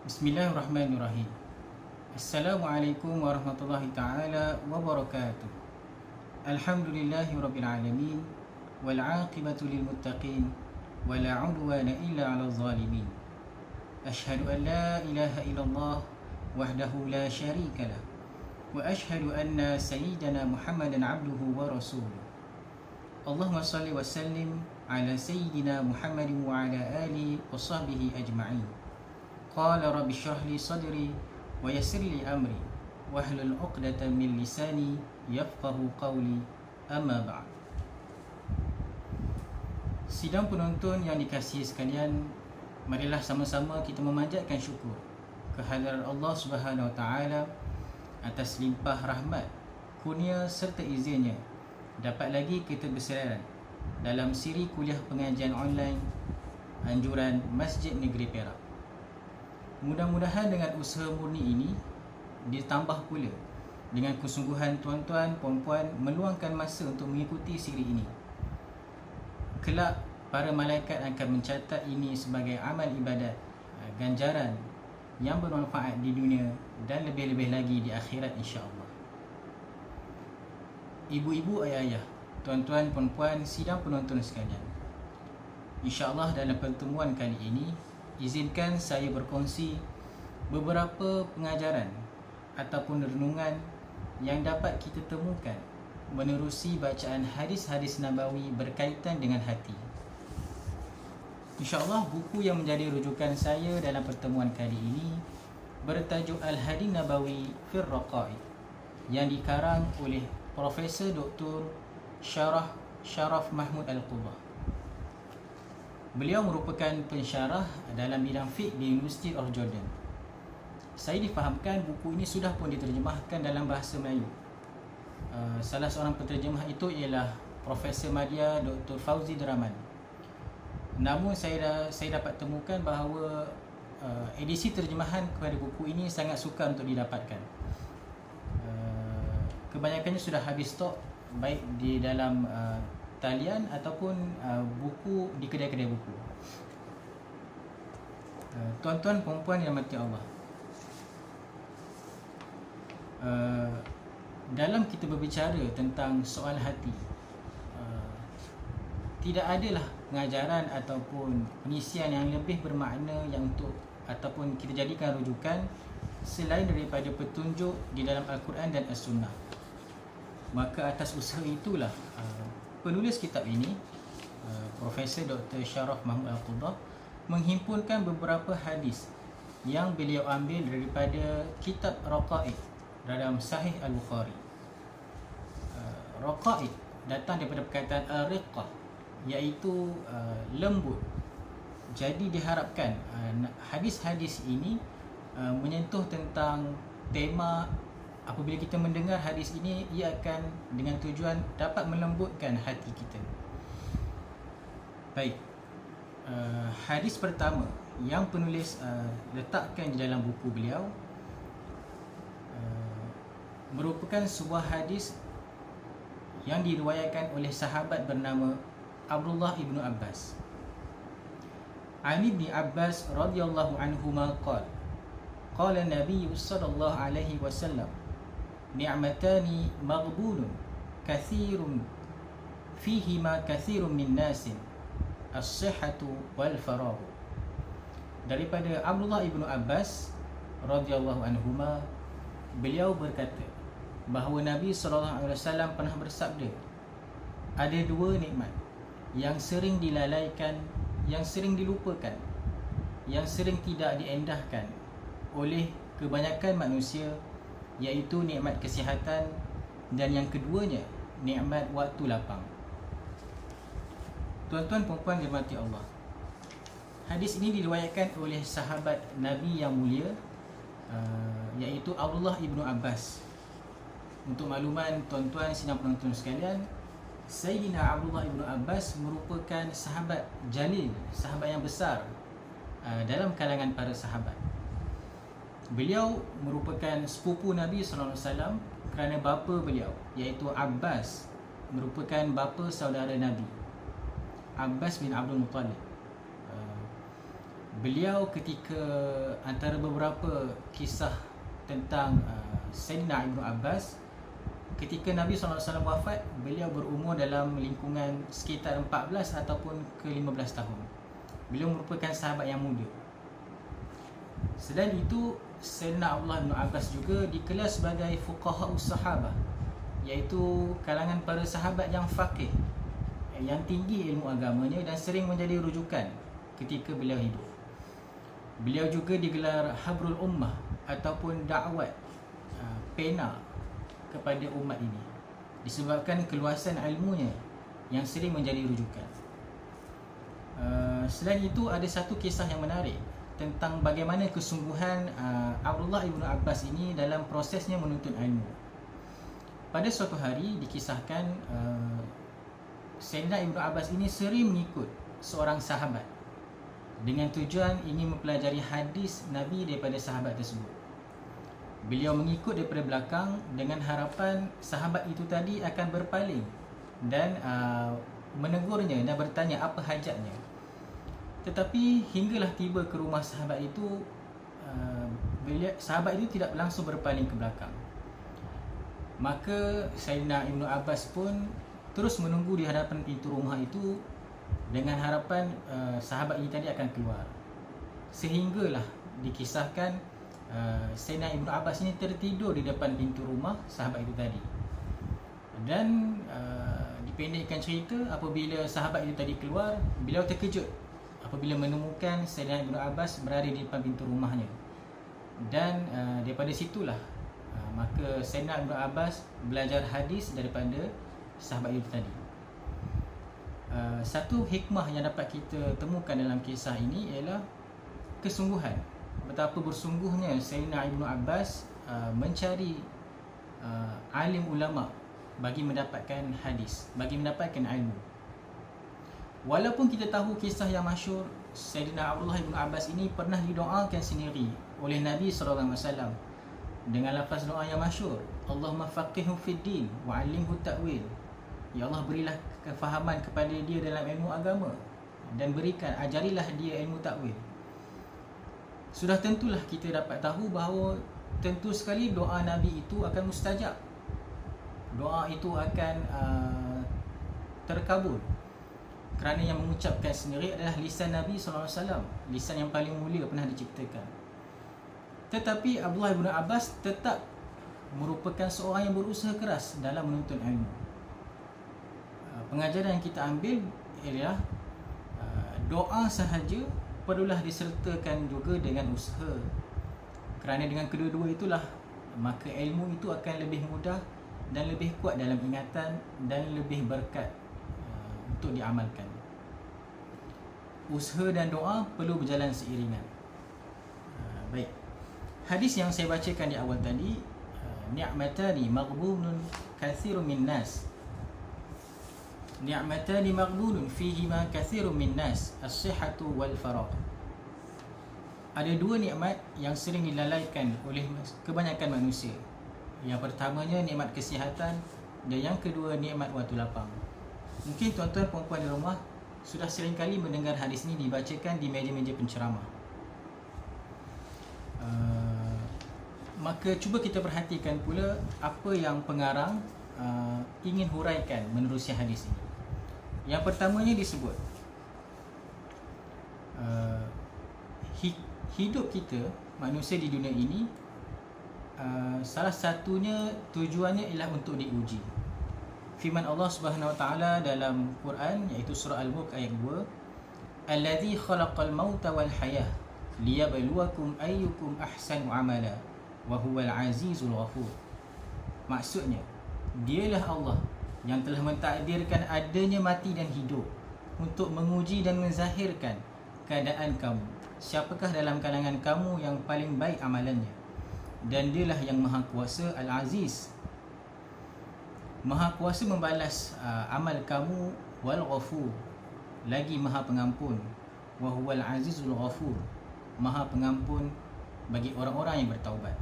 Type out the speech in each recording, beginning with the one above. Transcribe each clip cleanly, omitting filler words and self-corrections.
Bismillahirrahmanirrahim. Assalamualaikum warahmatullahi taala wabarakatuh. Alhamdulillahi rabbil alamin wal aqibatu lil muttaqin wala udwana illa 'alal zalimin. Ashhadu an la ilaha illallah wahdahu la syarika lah wa ashhadu anna sayyidana Muhammadan 'abduhu wa rasuluh. Allahumma shalli wa sallim ala sayyidina Muhammadin wa ala alihi wa sahbihi ajma'in. Qala rabbi shrah li sadri wa yassir li amri wahlul 'uqdatam min lisani yafqahu qawli, amma ba'd. Sidang penonton yang dikasihi sekalian, marilah sama-sama kita memanjatkan syukur kehadirat Allah Subhanahu Wa Taala atas limpah rahmat, kurnia serta izinnya dapat lagi kita berseraran dalam siri kuliah pengajian online anjuran Masjid Negeri Perak. Mudah-mudahan dengan usaha murni ini ditambah pula dengan kesungguhan tuan-tuan puan-puan meluangkan masa untuk mengikuti siri ini, kelak para malaikat akan mencatat ini sebagai amal ibadat, ganjaran yang bermanfaat di dunia dan lebih-lebih lagi di akhirat, insya-Allah. Ibu-ibu, ayah-ayah, tuan-tuan puan-puan, sidang penonton sekalian, insya-Allah dalam pertemuan kali ini izinkan saya berkongsi beberapa pengajaran ataupun renungan yang dapat kita temukan menerusi bacaan hadis-hadis nabawi berkaitan dengan hati. InsyaAllah buku yang menjadi rujukan saya dalam pertemuan kali ini bertajuk Al-Hadi Nabawi fir Raqa'iq yang dikarang oleh Profesor Dr. Sharaf Mahmud Al-Qubah. Beliau merupakan pensyarah dalam bidang fiqh di University of Jordan. Saya difahamkan buku ini sudah pun diterjemahkan dalam bahasa Melayu. Salah seorang penterjemah itu ialah Profesor Madya Dr. Fauzi Deraman. Namun saya dapat temukan bahawa edisi terjemahan kepada buku ini sangat sukar untuk didapatkan. Kebanyakannya sudah habis stok, baik di dalam talian ataupun buku di kedai-kedai buku. Tuan-tuan perempuan yang mati Allah, dalam kita berbicara tentang soal hati, tidak adalah pengajaran ataupun pengisian yang lebih bermakna yang untuk ataupun kita jadikan rujukan selain daripada petunjuk di dalam Al-Quran dan As-Sunnah. Maka atas usaha itulah penulis kitab ini, Profesor Dr. Sharaf Mahmud Al-Qubah, menghimpunkan beberapa hadis yang beliau ambil daripada kitab Raqa'iq dalam Sahih Al-Bukhari. Raqa'iq datang daripada perkataan ar-riqqah, iaitu lembut. Jadi diharapkan hadis-hadis ini menyentuh tentang tema. Apabila kita mendengar hadis ini, ia akan dengan tujuan dapat melembutkan hati kita. Baik, hadis pertama yang penulis letakkan di dalam buku beliau merupakan sebuah hadis yang diriwayatkan oleh sahabat bernama Abdullah ibnu Abbas. Ali bin Abbas radhiyallahu anhuma qala Nabi sallallahu alaihi wasallam, ni'matani maghbunun kathirun fihima kathirun min nasin, as-sihhatu wal faragh. Daripada Abdullah ibnu Abbas radhiyallahu anhuma, beliau berkata bahawa Nabi sallallahu alaihi wasallam pernah bersabda, ada dua nikmat yang sering dilalaikan, yang sering dilupakan, yang sering tidak diendahkan oleh kebanyakan manusia, iaitu nikmat kesihatan dan yang keduanya nikmat waktu lapang. Tuan-tuan perempuan dirahmati Allah, hadis ini diriwayatkan oleh sahabat Nabi yang mulia, iaitu Abdullah ibnu Abbas. Untuk makluman tuan-tuan sidang penonton sekalian, Sayyidina Abdullah ibnu Abbas merupakan sahabat jalil, sahabat yang besar dalam kalangan para sahabat. Beliau merupakan sepupu Nabi sallallahu alaihi wasallam kerana bapa beliau, iaitu Abbas, merupakan bapa saudara Nabi, Abbas bin Abdul Muttalib. Beliau ketika antara beberapa kisah tentang Sayyidina Ibnu Abbas, ketika Nabi SAW wafat, beliau berumur dalam lingkungan sekitar 14 ataupun ke 15 tahun. Beliau merupakan sahabat yang muda. Selain itu, Sayyidina Abdullah bin Abbas juga dikelar sebagai fuqaha'us sahabah, iaitu kalangan para sahabat yang faqih, yang tinggi ilmu agamanya dan sering menjadi rujukan ketika beliau hidup. Beliau juga digelar Habrul Ummah ataupun dakwat pena kepada umat ini, disebabkan keluasan ilmunya yang sering menjadi rujukan. Selain itu, ada satu kisah yang menarik tentang bagaimana kesungguhan Abdullah ibnu Abbas ini dalam prosesnya menuntut ilmu. Pada suatu hari dikisahkan Sayyidina Ibnu Abbas ini sering mengikut seorang sahabat dengan tujuan ingin mempelajari hadis Nabi daripada sahabat tersebut. Beliau mengikut daripada belakang dengan harapan sahabat itu tadi akan berpaling dan menegurnya dan bertanya apa hajatnya. Tetapi hinggalah tiba ke rumah sahabat itu, sahabat itu tidak langsung berpaling ke belakang. Maka Sayyidina Ibnu Abbas pun terus menunggu di hadapan pintu rumah itu dengan harapan sahabat ini tadi akan keluar. Sehinggalah dikisahkan Sayyidina Ibnu Abbas ini tertidur di depan pintu rumah sahabat itu tadi. Dan dipendekkan cerita, apabila sahabat itu tadi keluar, beliau terkejut apabila menemukan Sayyidina Ibnu Abbas berada di depan pintu rumahnya. Dan daripada situlah maka Sayyidina Ibnu Abbas belajar hadis daripada sahabat itu tadi. Satu hikmah yang dapat kita temukan dalam kisah ini ialah kesungguhan. Betapa bersungguhnya Sayyidina Ibnu Abbas mencari alim ulama bagi mendapatkan hadis, bagi mendapatkan ilmu. Walaupun kita tahu kisah yang masyhur, Sayyidina Abdullah ibnu Abbas ini pernah didoakan sendiri oleh Nabi SAW dengan lafaz doa yang masyhur, Allahumma faqihhu fid din wa 'allimhu ta'wil. Ya Allah, berilah kefahaman kepada dia dalam ilmu agama dan ajarilah dia ilmu takwil. Sudah tentulah kita dapat tahu bahawa tentu sekali doa Nabi itu akan mustajab. Doa itu akan terkabul, kerana yang mengucapkan sendiri adalah lisan Nabi SAW, lisan yang paling mulia pernah diciptakan. Tetapi Abdullah bin Abbas tetap merupakan seorang yang berusaha keras dalam menuntut ilmu. Pengajaran yang kita ambil ialah doa sahaja perlulah disertakan juga dengan usaha, kerana dengan kedua-dua itulah maka ilmu itu akan lebih mudah dan lebih kuat dalam ingatan dan lebih berkat untuk diamalkan. Usaha dan doa perlu berjalan seiringan. Baik, hadis yang saya bacakan di awal tadi, ni'matani maghbunun katsirun min nas, ni'matani maghbunun fihima katsirun min nas, as-sihhatu wal faragh. Ada dua nikmat yang sering dilalaikan oleh kebanyakan manusia. Yang pertamanya nikmat kesihatan dan yang kedua nikmat waktu lapang. Mungkin tuan-tuan puan-puan di rumah sudah sering kali mendengar hadis ini dibacakan di meja-meja penceramah. Maka cuba kita perhatikan pula apa yang pengarang ingin huraikan menerusi hadis ini. Yang pertamanya disebut hidup kita manusia di dunia ini, salah satunya tujuannya ialah untuk diuji. Firman Allah Subhanahu Wa Taala dalam Quran, iaitu surah Al-Mulk ayat 2, Allazi khalaqal mauta wal hayah liyabluwakum ayyukum ahsanu amala wa huwal azizul ghafur. Maksudnya, dialah Allah yang telah mentakdirkan adanya mati dan hidup untuk menguji dan menzahirkan keadaan kamu. Siapakah dalam kalangan kamu yang paling baik amalannya? Dan dialah yang Maha Kuasa Al-Aziz, Maha Kuasa membalas amal kamu, wal ghafur, lagi Maha Pengampun, wa huwal azizul ghafur, Maha Pengampun bagi orang-orang yang bertaubat.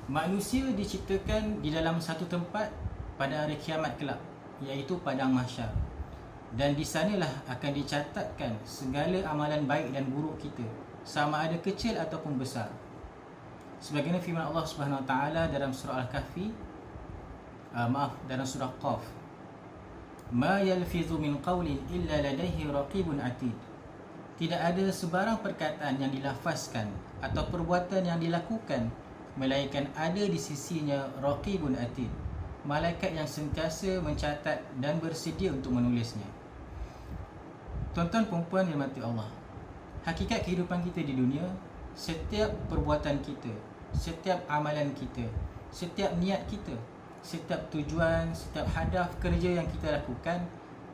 Manusia diciptakan di dalam satu tempat pada hari kiamat kelak, iaitu padang mahsyar. dan di sanalah akan dicatatkan segala amalan baik dan buruk kita, sama ada kecil ataupun besar. Sebagaimana firman Allah Subhanahu Wa Taala dalam surah Al-Kahfi, dalam surah Qaf, ma yalfizu min qawlin illa ladaihi raqibun atid. Tidak ada sebarang perkataan yang dilafazkan atau perbuatan yang dilakukan melainkan ada di sisinya raqibun atid, malaikat yang sentiasa mencatat dan bersedia untuk menulisnya. Tuan-tuan perempuan yang dirahmati Allah, hakikat kehidupan kita di dunia, setiap perbuatan kita, setiap amalan kita, setiap niat kita, setiap tujuan, setiap hadaf kerja yang kita lakukan,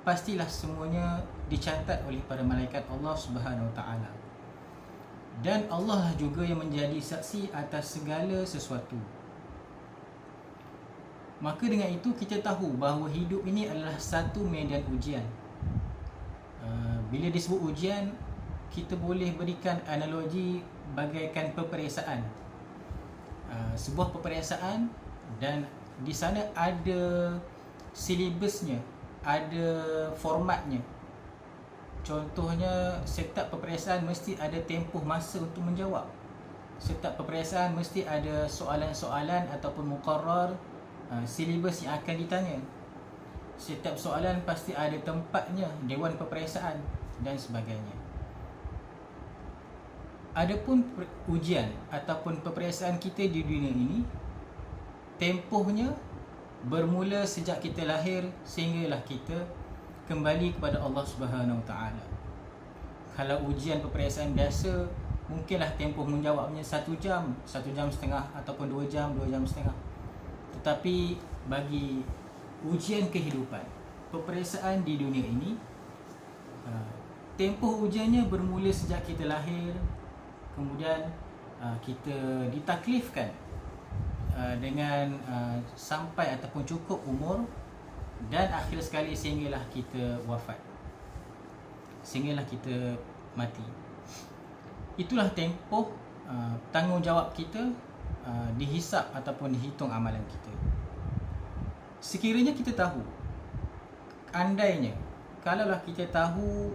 pastilah semuanya dicatat oleh para malaikat Allah Subhanahu Wa Taala. Dan Allah lah juga yang menjadi saksi atas segala sesuatu. Maka dengan itu kita tahu bahawa hidup ini adalah satu medan ujian. Bila disebut ujian, kita boleh berikan analogi bagaikan peperiksaan. Sebuah peperiksaan, dan di sana ada silibusnya, ada formatnya. Contohnya, setiap peperiksaan mesti ada tempoh masa untuk menjawab. Setiap peperiksaan mesti ada soalan-soalan ataupun muqarrar, silibus yang akan ditanya. Setiap soalan pasti ada tempatnya, dewan peperiksaan dan sebagainya. Adapun ujian ataupun peperiksaan kita di dunia ini, tempohnya bermula sejak kita lahir sehinggalah kita kembali kepada Allah Subhanahu Wa Taala. Kalau ujian peperiksaan biasa, mungkinlah tempoh menjawabnya 1 jam, 1 jam setengah ataupun 2 jam, 2 jam setengah. Tetapi bagi ujian kehidupan, peperiksaan di dunia ini, tempoh ujiannya bermula sejak kita lahir, kemudian kita ditaklifkan dengan sampai ataupun cukup umur, dan akhir sekali sehinggalah kita wafat, sehinggalah kita mati. Itulah tempoh tanggungjawab kita dihisap ataupun dihitung amalan kita. Sekiranya kita tahu, andainya, kalaulah kita tahu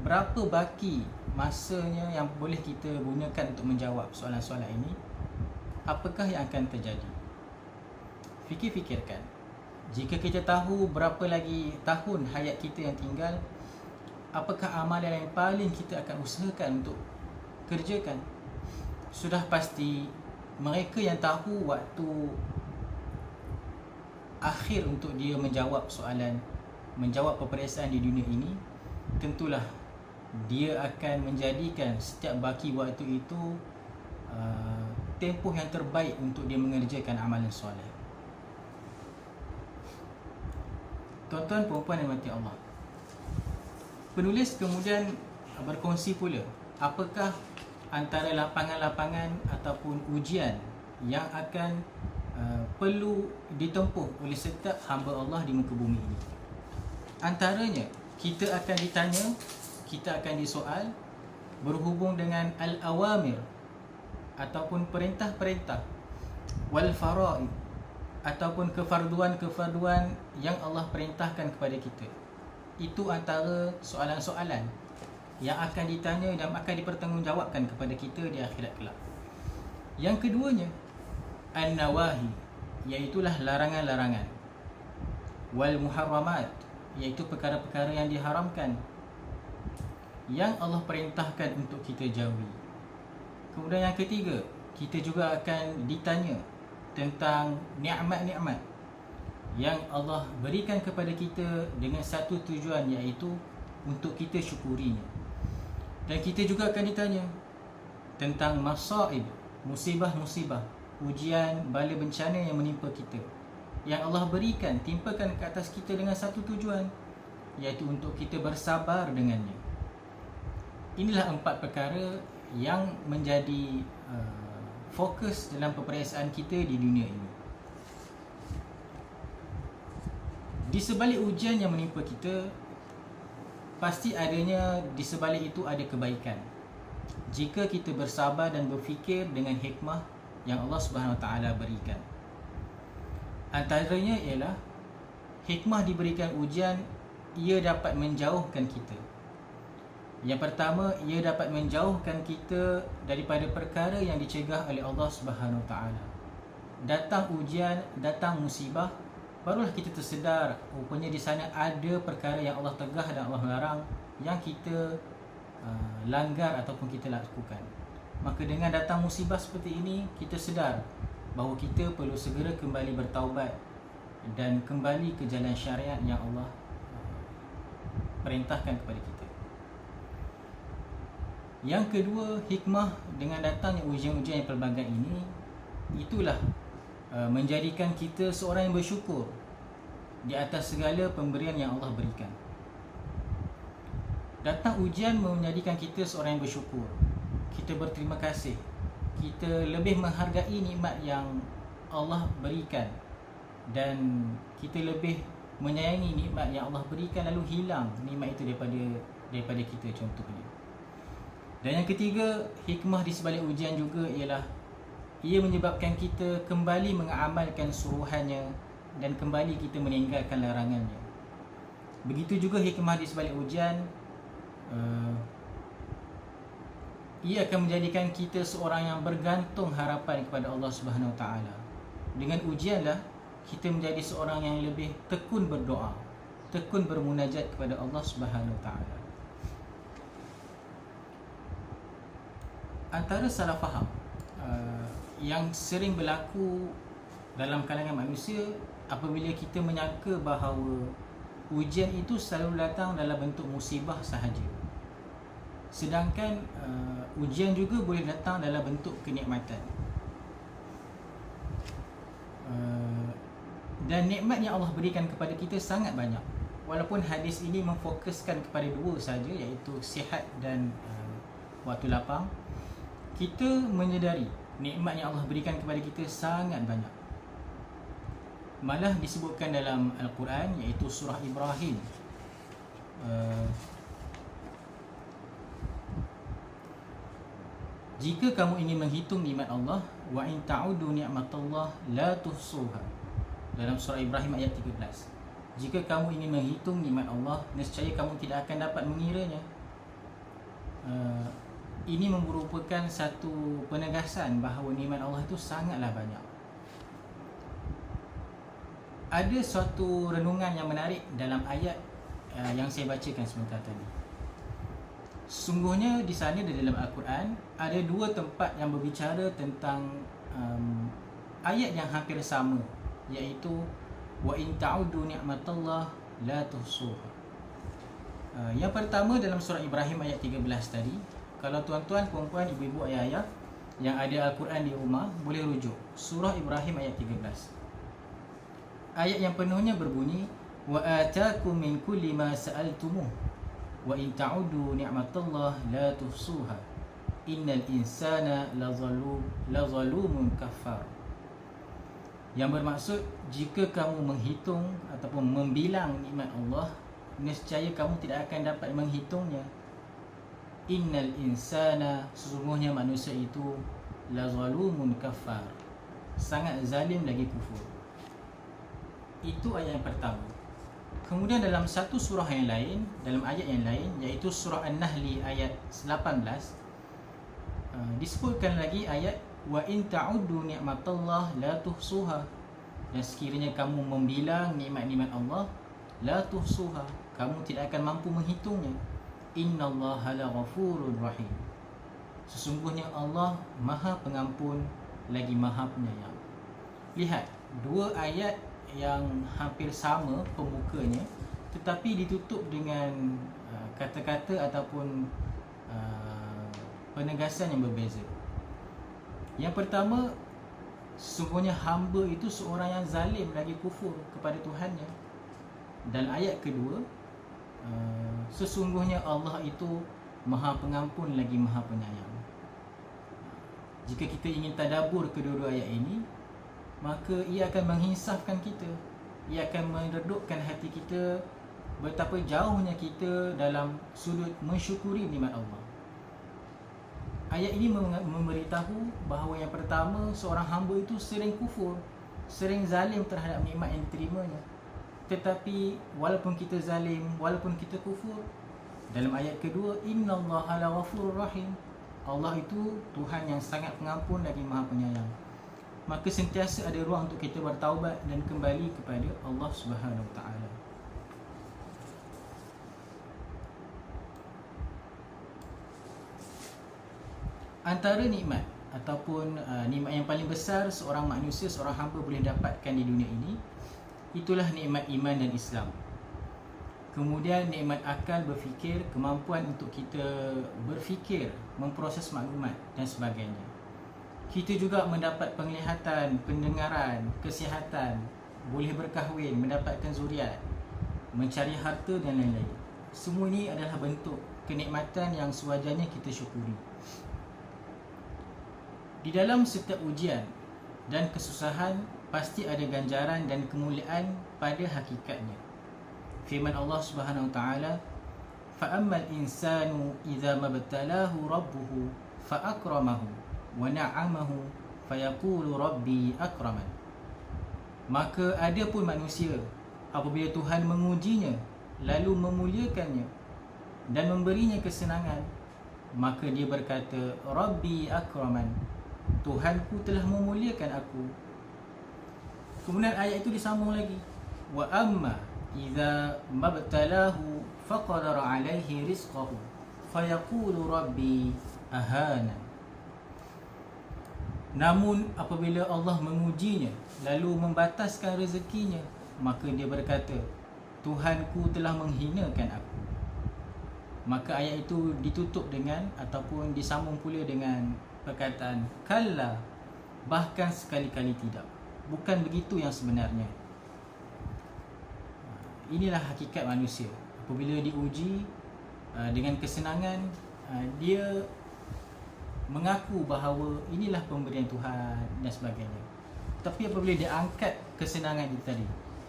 berapa baki masanya yang boleh kita gunakan untuk menjawab soalan-soalan ini, apakah yang akan terjadi? Fikir-fikirkan. Jika kita tahu berapa lagi tahun hayat kita yang tinggal, apakah amalan yang paling kita akan usahakan untuk kerjakan? Sudah pasti mereka yang tahu waktu akhir untuk dia menjawab soalan, menjawab peperiksaan di dunia ini, tentulah dia akan menjadikan setiap baki waktu itu tempoh yang terbaik untuk dia mengerjakan amalan soleh. Tuan-tuan perempuan yang dirahmati Allah, penulis kemudian berkongsi pula apakah antara lapangan-lapangan ataupun ujian yang akan perlu ditempuh oleh setiap hamba Allah di muka bumi ini. Antaranya, kita akan ditanya, kita akan disoal berhubung dengan al-awamir ataupun perintah-perintah, wal faraid ataupun kefarduan-kefarduan yang Allah perintahkan kepada kita. Itu antara soalan-soalan yang akan ditanya dan akan dipertanggungjawabkan kepada kita di akhirat kelak. Yang keduanya, an-nawahi, iaitulah larangan-larangan, wal muharramat, iaitu perkara-perkara yang diharamkan, yang Allah perintahkan untuk kita jauhi. Kemudian yang ketiga, kita juga akan ditanya tentang nikmat-nikmat yang Allah berikan kepada kita dengan satu tujuan, iaitu untuk kita syukurinya. Dan kita juga akan ditanya tentang masaib, musibah-musibah, ujian, bala bencana yang menimpa kita, yang Allah berikan, timpakan ke atas kita dengan satu tujuan, iaitu untuk kita bersabar dengannya. Inilah 4 perkara yang menjadi fokus dalam peperiksaan kita di dunia ini. Di sebalik ujian yang menimpa kita, pasti adanya di sebalik itu ada kebaikan. Jika kita bersabar dan berfikir dengan hikmah yang Allah Subhanahu Wa Taala berikan. Antaranya ialah hikmah diberikan ujian ia dapat menjauhkan kita. Yang pertama, ia dapat menjauhkan kita daripada perkara yang dicegah oleh Allah Subhanahu Wa Taala. Datang ujian, datang musibah, barulah kita tersedar rupanya di sana ada perkara yang Allah tegah dan Allah larang yang kita langgar ataupun kita lakukan. Maka dengan datang musibah seperti ini, kita sedar bahawa kita perlu segera kembali bertaubat dan kembali ke jalan syariat yang Allah perintahkan kepada kita. Yang kedua, hikmah dengan datangnya ujian-ujian yang pelbagai ini, itulah menjadikan kita seorang yang bersyukur di atas segala pemberian yang Allah berikan. Datang ujian menjadikan kita seorang yang bersyukur. Kita berterima kasih. Kita lebih menghargai nikmat yang Allah berikan, dan kita lebih menyayangi nikmat yang Allah berikan lalu hilang nikmat itu daripada kita, contohnya. Dan yang ketiga, hikmah di sebalik ujian juga ialah ia menyebabkan kita kembali mengamalkan suruhannya dan kembali kita meninggalkan larangannya. Begitu juga hikmah di sebalik ujian, ia akan menjadikan kita seorang yang bergantung harapan kepada Allah Subhanahu Wa Taala. Dengan ujianlah kita menjadi seorang yang lebih tekun berdoa, tekun bermunajat kepada Allah Subhanahu Wa Taala. Antara salah faham yang sering berlaku dalam kalangan manusia apabila kita menyangka bahawa ujian itu selalu datang dalam bentuk musibah sahaja, sedangkan ujian juga boleh datang dalam bentuk kenikmatan. Dan nikmat yang Allah berikan kepada kita sangat banyak. Walaupun hadis ini memfokuskan kepada dua saja, iaitu sihat dan waktu lapang, kita menyedari nikmat yang Allah berikan kepada kita sangat banyak. Malah disebutkan dalam Al-Quran, iaitu surah Ibrahim, jika kamu ingin menghitung nikmat Allah, wa in ta'udu ni'matallah la tuhsuha. Dalam surah Ibrahim ayat 13. Jika kamu ingin menghitung nikmat Allah, nescaya kamu tidak akan dapat mengiranya. Ini merupakan satu penegasan bahawa nikmat Allah itu sangatlah banyak. Ada suatu renungan yang menarik dalam ayat yang saya bacakan sebentar tadi. Sungguhnya di sana di dalam Al-Quran ada dua tempat yang berbicara tentang ayat yang hampir sama, iaitu wa in ta'udu ni'matallah la tuhsuha. Yang pertama dalam surah Ibrahim ayat 13 tadi. Kalau tuan-tuan, puan-puan, ibu-ibu, ayah-ayah yang ada Al-Quran di rumah, boleh rujuk surah Ibrahim ayat 13. Ayat yang penuhnya berbunyi, wa atakum min kulli ma sa'altumuh wa in ta'udu ni'matallah la tuhsuha innal insana lazalumun kafar. Yang bermaksud, jika kamu menghitung ataupun membilang nikmat Allah, nescaya kamu tidak akan dapat menghitungnya. Innal insana, sesungguhnya manusia itu, lazalumun kafar, sangat zalim lagi kufur. Itu ayat yang pertama. Kemudian dalam satu surah yang lain, dalam ayat yang lain, iaitu surah An-Nahl ayat 18, disebutkan lagi ayat wa in ta'uddu ni'matallah la tuhsuha. Dan sekiranya kamu membilang nikmat-nikmat Allah, la tuhsuha, kamu tidak akan mampu menghitungnya. Innallaha laghafurur rahim. Sesungguhnya Allah Maha Pengampun lagi Maha Penyayang. Lihat, dua ayat yang hampir sama pembukanya, tetapi ditutup dengan kata-kata ataupun penegasan yang berbeza. Yang pertama, sesungguhnya hamba itu seorang yang zalim lagi kufur kepada Tuhannya. Dan ayat kedua, sesungguhnya Allah itu Maha Pengampun lagi Maha Penyayang. Jika kita ingin tadabbur kedua-dua ayat ini, maka ia akan menginsafkan kita. Ia akan meredupkan hati kita betapa jauhnya kita dalam sudut mensyukuri nikmat Allah. Ayat ini memberitahu bahawa yang pertama, seorang hamba itu sering kufur, sering zalim terhadap nikmat yang diterimanya. Tetapi walaupun kita zalim, walaupun kita kufur, dalam ayat kedua, innallaha laghafurur rahim, Allah itu Tuhan yang sangat pengampun lagi Maha Penyayang. Maka sentiasa ada ruang untuk kita bertaubat dan kembali kepada Allah Subhanahu Wa Taala. Antara nikmat ataupun nikmat yang paling besar seorang manusia, seorang hamba boleh dapatkan di dunia ini, itulah nikmat iman dan Islam. Kemudian nikmat akal berfikir, kemampuan untuk kita berfikir, memproses maklumat dan sebagainya. Kita juga mendapat penglihatan, pendengaran, kesihatan, boleh berkahwin, mendapatkan zuriat, mencari harta dan lain-lain. Semua ini adalah bentuk kenikmatan yang sewajarnya kita syukuri. Di dalam setiap ujian dan kesusahan pasti ada ganjaran dan kemuliaan pada hakikatnya. Firman Allah Subhanahu Wa Taala, "Fa'ammal insanu idza mabtalahu rabbuhu fa'akramahu wa na'amahu fayaqulu rabbi akraman." Maka ada pun manusia apabila Tuhan mengujinya lalu memuliakannya dan memberinya kesenangan, maka dia berkata, Rabbi akraman, Tuhanku telah memuliakan aku. Kemudian ayat itu disambung lagi, wa amma idza mabtalahu faqadara alaihi rizqahu fayaqulu rabbi ahana. Namun apabila Allah mengujinya lalu membataskan rezekinya, maka dia berkata, Tuhanku telah menghinakan aku. Maka ayat itu ditutup dengan ataupun disambung pula dengan perkataan kalla, bahkan sekali-kali tidak. Bukan begitu yang sebenarnya. Inilah hakikat manusia. Apabila diuji dengan kesenangan, dia mengaku bahawa inilah pemberian Tuhan dan sebagainya. Tapi apabila dia angkat kesenangan itu tadi,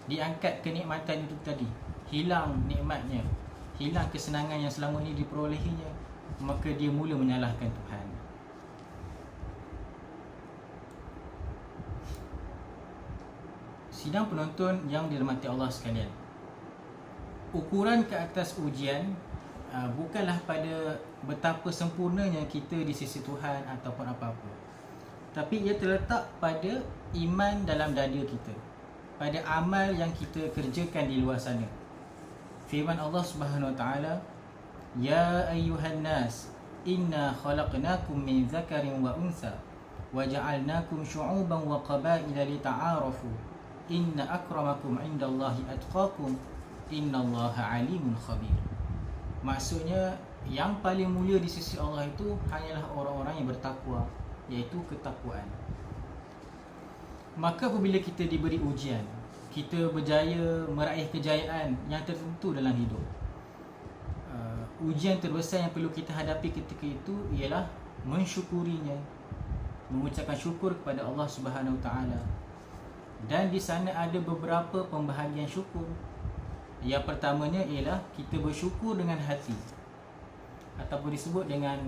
diangkat kenikmatan itu tadi, hilang nikmatnya, hilang kesenangan yang selama ini diperolehinya, maka dia mula menyalahkan Tuhan. Sidang penonton yang dirahmati Allah sekalian, ukuran ke atas ujian bukanlah pada betapa sempurnanya kita di sisi Tuhan ataupun apa-apa, tapi ia terletak pada iman dalam dada kita, pada amal yang kita kerjakan di luar sana. Firman Allah Subhanahu Wa Taala, Ya ayyuhan nas, inna khalaqnakum min zakarin wa unsa wa ja'alnakum syu'uban wa qabaila lita'arafu inna akramakum indallahi atqakum innallaha alimun khabir. Maksudnya yang paling mulia di sisi Allah itu hanyalah orang-orang yang bertakwa, iaitu ketakwaan. Maka apabila kita diberi ujian, kita berjaya meraih kejayaan yang tertentu dalam hidup, ujian terbesar yang perlu kita hadapi ketika itu ialah mensyukurinya, mengucapkan syukur kepada Allah Subhanahu Wa Taala. Dan di sana ada beberapa pembahagian syukur. Yang pertamanya ialah kita bersyukur dengan hati, ataupun disebut dengan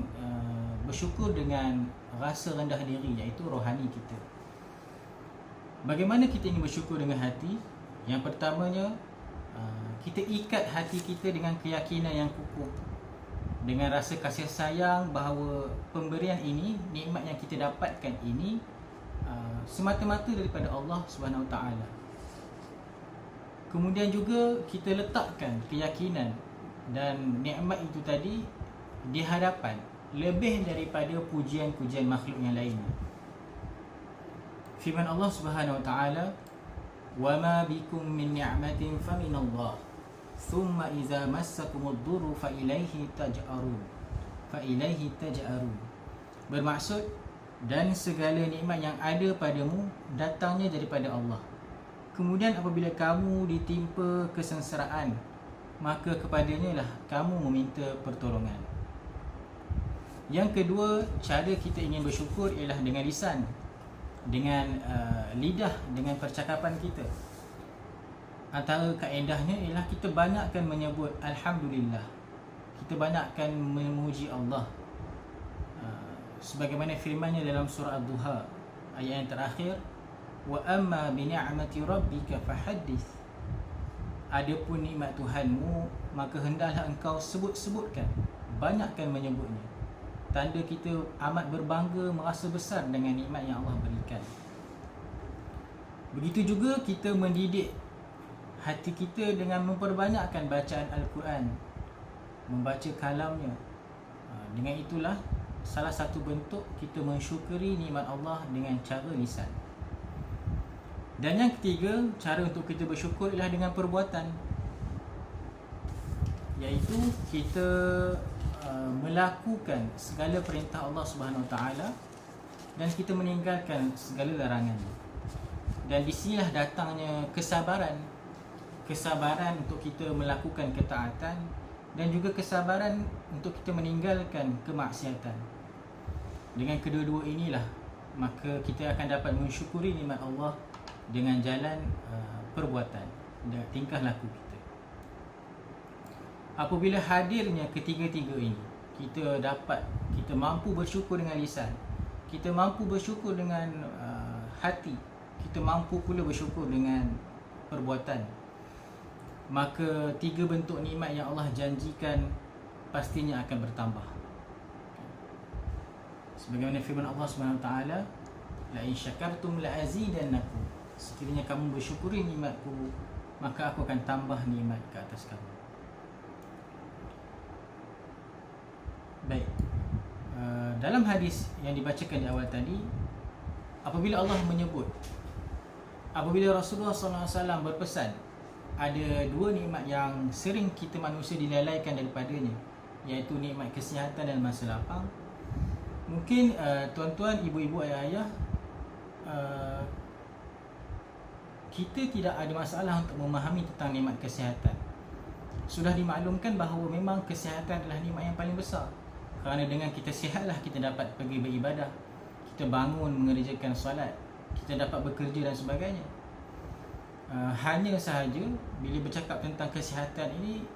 bersyukur dengan rasa rendah diri, iaitu rohani kita. Bagaimana kita ingin bersyukur dengan hati? Yang pertamanya, kita ikat hati kita dengan keyakinan yang kukuh, dengan rasa kasih sayang bahawa pemberian ini, nikmat yang kita dapatkan ini semata-mata daripada Allah Subhanahu Wa Taala. Kemudian juga kita letakkan keyakinan dan nikmat itu tadi di hadapan lebih daripada pujian-pujian makhluk yang lainnya. Firman Allah Subhanahu Wa Taala, "Wa ma bikum min ni'matin fa min Allah, thumma idza massakumud durru fa ilaihi taj'arun." Fa ilaihi taj'arun. Bermaksud, dan segala nikmat yang ada padamu datangnya daripada Allah. Kemudian apabila kamu ditimpa kesengsaraan, maka kepadanya lah kamu meminta pertolongan. Yang kedua, cara kita ingin bersyukur ialah dengan lisan, dengan lidah, dengan percakapan kita. Antara kaedahnya ialah kita banyakkan menyebut Alhamdulillah, kita banyakkan memuji Allah. Sebagaimana firman-Nya dalam surah Ad-Duha ayat yang terakhir, wa amma bi ni'mati rabbika fahaddits. adapun nikmat Tuhanmu, maka hendaklah engkau sebut-sebutkan, banyakkan menyebutnya. Tanda kita amat berbangga, merasa besar dengan nikmat yang Allah berikan. Begitu juga kita mendidik hati kita dengan memperbanyakkan bacaan Al-Quran, membaca kalamnya. Dengan itulah salah satu bentuk kita mensyukuri nikmat Allah dengan cara lisan. Dan yang ketiga, cara untuk kita bersyukur ialah dengan perbuatan, iaitu kita melakukan segala perintah Allah Subhanahu Wa Taala dan kita meninggalkan segala larangan. Dan di sinilah datangnya kesabaran untuk kita melakukan ketaatan dan juga kesabaran untuk kita meninggalkan kemaksiatan. Dengan kedua-dua inilah maka kita akan dapat mensyukuri nikmat Allah dengan jalan perbuatan dan tingkah laku kita. Apabila hadirnya ketiga-tiga ini, kita mampu bersyukur dengan lisan, kita mampu bersyukur dengan hati, kita mampu pula bersyukur dengan perbuatan, maka tiga bentuk nikmat yang Allah janjikan pastinya akan bertambah. Sebagaimana firman Allah Subhanahu Wa Taala, la in syakartum la azidannakum. Sekiranya kamu bersyukuri nikmatku, maka aku akan tambah nikmat ke atas kamu. Baik, dalam hadis yang dibacakan di awal tadi, apabila Rasulullah SAW berpesan, ada dua nikmat yang sering kita manusia dilalaikan daripadanya, iaitu nikmat kesihatan dan masa lapang. Mungkin tuan-tuan, ibu-ibu, ayah-ayah, kita tidak ada masalah untuk memahami tentang nikmat kesihatan. Sudah dimaklumkan bahawa memang kesihatan adalah nikmat yang paling besar. Kerana dengan kita sihatlah kita dapat pergi beribadah, kita bangun mengerjakan solat, kita dapat bekerja dan sebagainya. Hanya sahaja bila bercakap tentang kesihatan ini,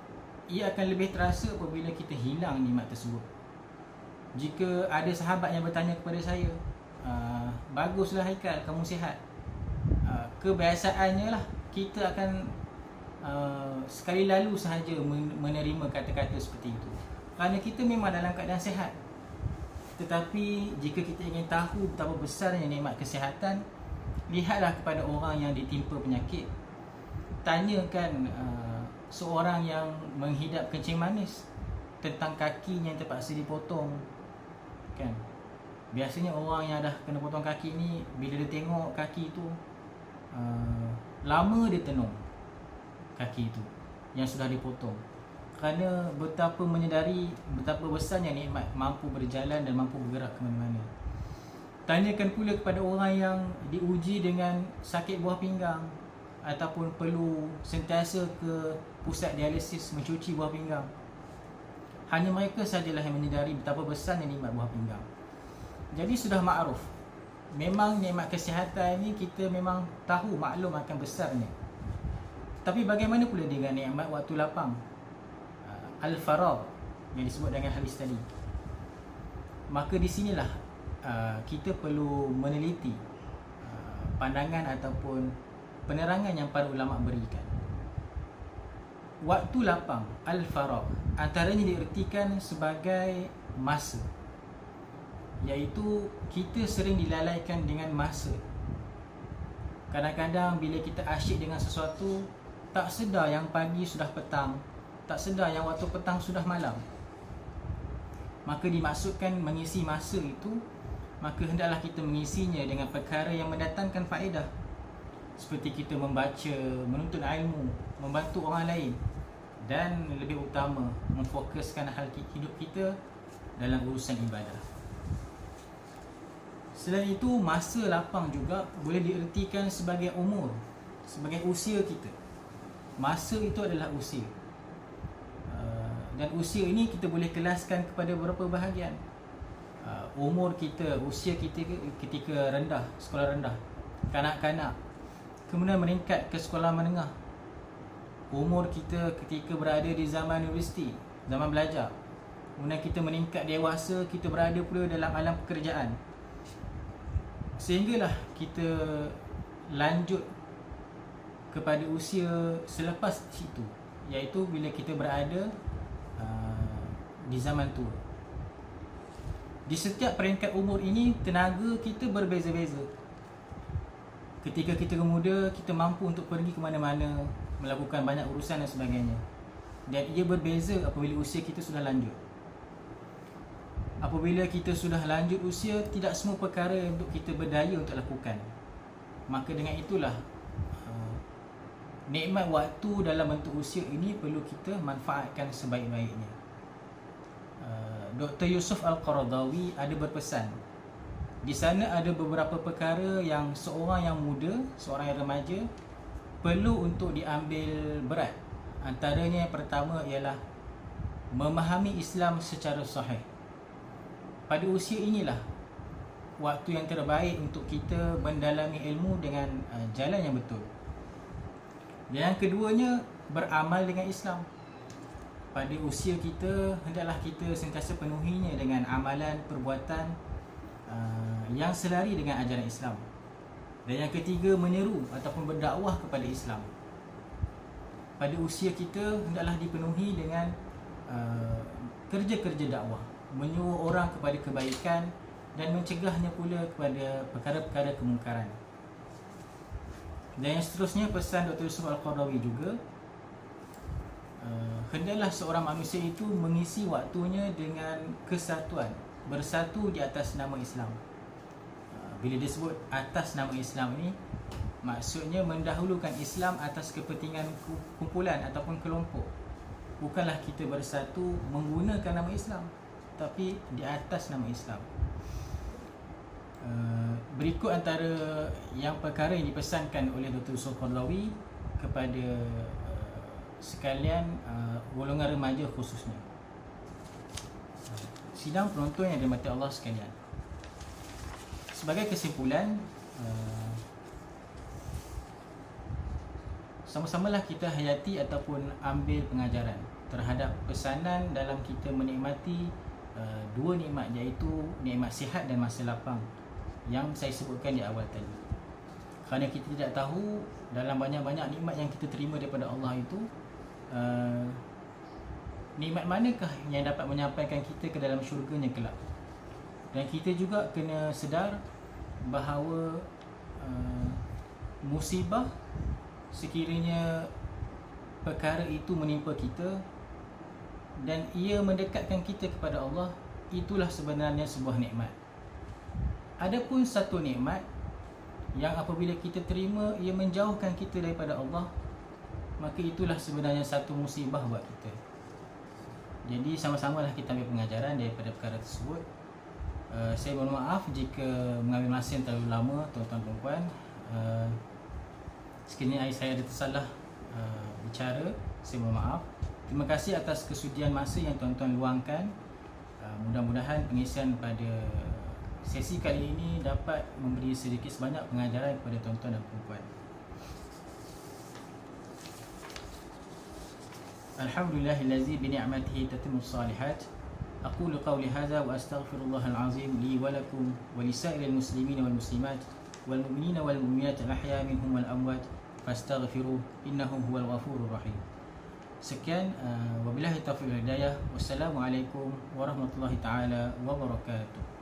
ia akan lebih terasa apabila kita hilang nikmat tersebut. Jika ada sahabat yang bertanya kepada saya, baguslah Haikal, kamu sihat. Kebiasaannya lah kita akan sekali lalu sahaja menerima kata-kata seperti itu, kerana kita memang dalam keadaan sihat. Tetapi jika kita ingin tahu betapa besarnya nikmat kesihatan, lihatlah kepada orang yang ditimpa penyakit. Tanyakan seorang yang menghidap kencing manis tentang kakinya yang terpaksa dipotong, kan? Biasanya orang yang dah kena potong kaki ni, bila dia tengok kaki tu, lama dia tenung kaki itu yang sudah dipotong, kerana betapa menyedari betapa besarnya nikmat mampu berjalan dan mampu bergerak ke mana-mana. Tanyakan pula kepada orang yang diuji dengan sakit buah pinggang ataupun perlu sentiasa ke pusat dialisis mencuci buah pinggang. Hanya mereka sajalah yang menyedari betapa besarnya nikmat buah pinggang. Jadi sudah makruf, memang nikmat kesihatan ni kita memang tahu, maklum akan besarnya. Tapi bagaimana pula dengan nikmat waktu lapang, al-faragh yang disebut dengan hadis tadi? Maka di sinilah kita perlu meneliti pandangan ataupun penerangan yang para ulama berikan. Waktu lapang, al-faragh, antaranya diertikan sebagai masa, iaitu kita sering dilalaikan dengan masa. Kadang-kadang bila kita asyik dengan sesuatu, tak sedar yang pagi sudah petang, tak sedar yang waktu petang sudah malam. Maka dimaksudkan mengisi masa itu, maka hendaklah kita mengisinya dengan perkara yang mendatangkan faedah, seperti kita membaca, menuntut ilmu, membantu orang lain, dan lebih utama memfokuskan hal hidup kita dalam urusan ibadah. Selain itu, masa lapang juga boleh diertikan sebagai umur, sebagai usia kita. Masa itu adalah usia, dan usia ini kita boleh kelaskan kepada beberapa bahagian. Umur kita, usia kita ketika rendah, sekolah rendah, kanak-kanak, kemudian meningkat ke sekolah menengah. Umur kita ketika berada di zaman universiti, zaman belajar, kemudian kita meningkat dewasa, kita berada pula dalam alam pekerjaan, sehinggalah kita lanjut kepada usia selepas situ, iaitu bila kita berada di zaman tua. Di setiap peringkat umur ini, tenaga kita berbeza-beza. Ketika kita muda, kita mampu untuk pergi ke mana-mana, melakukan banyak urusan dan sebagainya. Dan ia berbeza apabila usia kita sudah lanjut. Apabila kita sudah lanjut usia, tidak semua perkara untuk kita berdaya untuk lakukan. Maka dengan itulah nikmat waktu dalam bentuk usia ini perlu kita manfaatkan sebaik-baiknya. Dr. Yusuf Al-Qaradawi ada berpesan. Di sana ada beberapa perkara yang seorang yang muda, seorang yang remaja perlu untuk diambil berat. Antaranya yang pertama ialah memahami Islam secara sahih. Pada usia inilah waktu yang terbaik untuk kita mendalami ilmu dengan jalan yang betul. Dan yang keduanya, beramal dengan Islam. Pada usia kita, hendaklah kita sentiasa penuhinya dengan amalan, perbuatan yang selari dengan ajaran Islam. Dan yang ketiga, menyeru ataupun berdakwah kepada Islam. Pada usia kita, hendaklah dipenuhi dengan kerja-kerja dakwah, menyuruh orang kepada kebaikan dan mencegahnya pula kepada perkara-perkara kemungkaran. Dan yang seterusnya, pesan Dr. Yusuf Al-Qaradawi juga, hendaklah seorang manusia itu mengisi waktunya dengan kesatuan, bersatu di atas nama Islam. Bila disebut atas nama Islam ini, maksudnya mendahulukan Islam atas kepentingan kumpulan ataupun kelompok. Bukanlah kita bersatu menggunakan nama Islam, tapi di atas nama Islam. Berikut antara yang perkara yang dipesankan oleh Dr. Yusuf Al-Qaradawi kepada sekalian golongan remaja khususnya. Sidang penonton yang dirahmati Allah sekalian, sebagai kesimpulan, sama-samalah kita hayati ataupun ambil pengajaran terhadap pesanan dalam kita menikmati dua nikmat, iaitu nikmat sihat dan masa lapang yang saya sebutkan di awal tadi. Kerana kita tidak tahu dalam banyak-banyak nikmat yang kita terima daripada Allah itu, nikmat manakah yang dapat menyampaikan kita ke dalam syurganya kelak. Dan kita juga kena sedar bahawa musibah, sekiranya perkara itu menimpa kita dan ia mendekatkan kita kepada Allah, itulah sebenarnya sebuah nikmat. Adapun satu nikmat yang apabila kita terima ia menjauhkan kita daripada Allah, maka itulah sebenarnya satu musibah buat kita. Jadi sama-samalah kita ambil pengajaran daripada perkara tersebut. Saya mohon maaf jika mengambil masa yang terlalu lama, tuan-tuan dan puan. Sekiranya saya ada tersalah bicara, saya mohon maaf. Terima kasih atas kesudian masa yang tuan-tuan luangkan. Mudah-mudahan pengisian pada sesi kali ini dapat memberi sedikit sebanyak pengajaran kepada tuan-tuan dan puan. Alhamdulillahillazi bi ni'matihi tatimmus shalihat. Aqulu qawli hadza wa astaghfirullahal azim li wa lakum wa lisairil muslimin wal muslimat wal mu'minina wal mu'minat al ahya minhum wal amwat fastaghfiruh innahu huwal ghafurur rahim. Sekian, wabillahi taufiq wal hidayah. Wassalamualaikum warahmatullahi taala wabarakatuh.